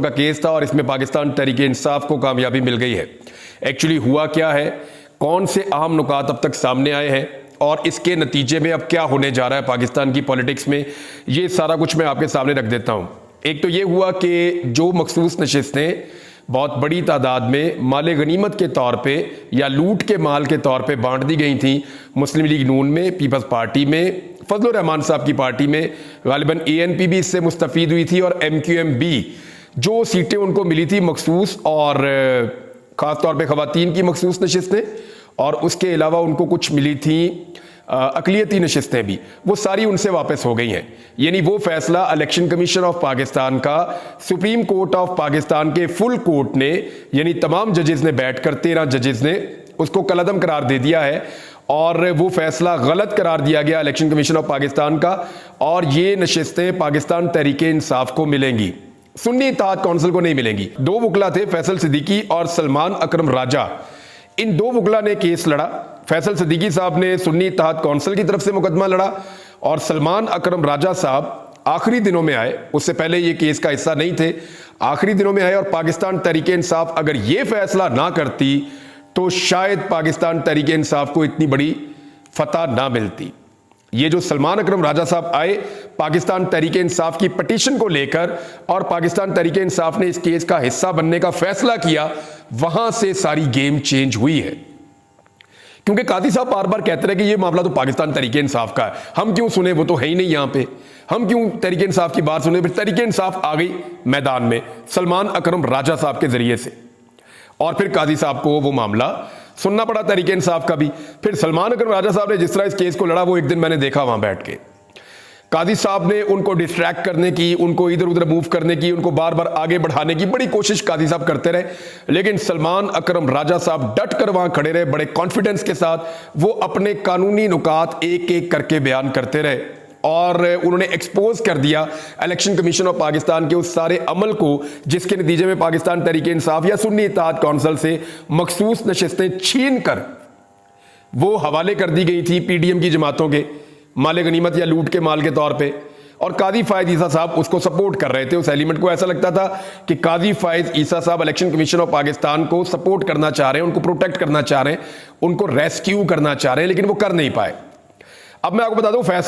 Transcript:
का केस था और इसमें पाकिस्तान तहरीक इंसाफ को कामयाबी मिल गई है। एक्चुअली हुआ क्या है, कौन से अहम नुकात अब तक सामने आए हैं और इसके नतीजे में अब क्या होने जा रहा है पाकिस्तान की पॉलिटिक्स में, ये सारा कुछ मैं आपके सामने रख देता हूं। एक तो ये हुआ कि जो मखसूस नशिस्तें बहुत बड़ी तादाद में माले गनीमत के तौर पे या लूट के माल के तौर पे बांट दी गई थी मुस्लिम लीग नून में, पीपल्स पार्टी में, फजलुर रहमान साहब की पार्टी में, गालिबन ANP भी इससे मुस्तफीद हुई थी और MQM भी जो सीटें उनको मिली थी मखसूस और ख़ास तौर पे ख़वातीन की मखसूस नशिस्तें और उसके अलावा उनको कुछ मिली थी अक़लियती नशिस्तें भी, वो सारी उनसे वापस हो गई हैं। यानी वो फैसला इलेक्शन कमीशन ऑफ पाकिस्तान का सुप्रीम कोर्ट ऑफ पाकिस्तान के फुल कोर्ट ने यानी तमाम जजेस ने बैठकर 13 जजेस ने उसको कलअदम करार दे दिया है और वो फैसला गलत करार दिया गया इलेक्शन कमीशन ऑफ पाकिस्तान का और ये नशिस्तें पाकिस्तान तहरीक इंसाफ को मिलेंगी, सुन्नी इत्तेहाद कौंसिल को नहीं मिलेंगी। दो वकला थे, फैसल सिद्दीकी और सलमान अकरम राजा। इन दो वकला ने केस लड़ा। फैसल सिद्दीकी साहब ने सुन्नी इत्तेहाद कौंसिल की तरफ से मुकदमा लड़ा और सलमान अकरम राजा साहब आखिरी दिनों में आए, उससे पहले ये केस का हिस्सा नहीं थे, आखिरी दिनों में आए और पाकिस्तान तहरीक इंसाफ अगर ये फैसला ना करती तो शायद पाकिस्तान तहरीक इंसाफ को इतनी बड़ी फतह ना मिलती। ये जो सलमान अकरम राजा साहब आए पाकिस्तान तहरीक इंसाफ की पिटीशन को लेकर और पाकिस्तान तहरीक इंसाफ ने इस केस का हिस्सा बनने का फैसला किया, वहां से सारी गेम चेंज हुई है। क्योंकि कादी साहब बार बार कहते रहे कि ये मामला तो पाकिस्तान तहरीक इंसाफ का है, हम क्यों सुने, वो तो है ही नहीं यहां पे, हम क्यों तहरीक इंसाफ की बात सुने। फिर तहरीक इंसाफ आ गई मैदान में सलमान अकरम राजा साहब के जरिए से और फिर कादी साहब को वो मामला सुनना पड़ा तहरीक इंसाफ का भी। फिर सलमान अकरम राजा साहब ने जिस तरह इस केस को लड़ा वो एक दिन मैंने देखा वहां बैठ के, कादी साहब ने उनको डिस्ट्रैक्ट करने की, उनको इधर उधर मूव करने की, उनको बार बार आगे बढ़ाने की बड़ी कोशिश कादी साहब करते रहे, लेकिन सलमान अकरम राजा साहब डट कर वहां खड़े रहे बड़े कॉन्फिडेंस के साथ। वो अपने कानूनी नुकात एक एक करके बयान करते रहे और उन्होंने एक्सपोज कर दिया इलेक्शन कमीशन ऑफ पाकिस्तान के उस सारे अमल को जिसके नतीजे में पाकिस्तान तहरीक इंसाफ या सुन्नी इत्तेहाद कौंसिल से मखसूस नशिस्तें छीन कर वो हवाले कर दी गई थी PDM की जमातों के माले गनीमत या लूट के माल के तौर पे। और कादी फायद ईसा साहब उसको सपोर्ट कर रहे थे, उस एलिमेंट को ऐसा लगता था कि कादी फायद ईसा साहब इलेक्शन कमीशन ऑफ पाकिस्तान को सपोर्ट करना चाह रहे हैं, उनको प्रोटेक्ट करना चाह रहे हैं, उनको रेस्क्यू करना चाह रहे हैं, लेकिन वो कर नहीं पाए। अब मैं आपको बता दूं फैसला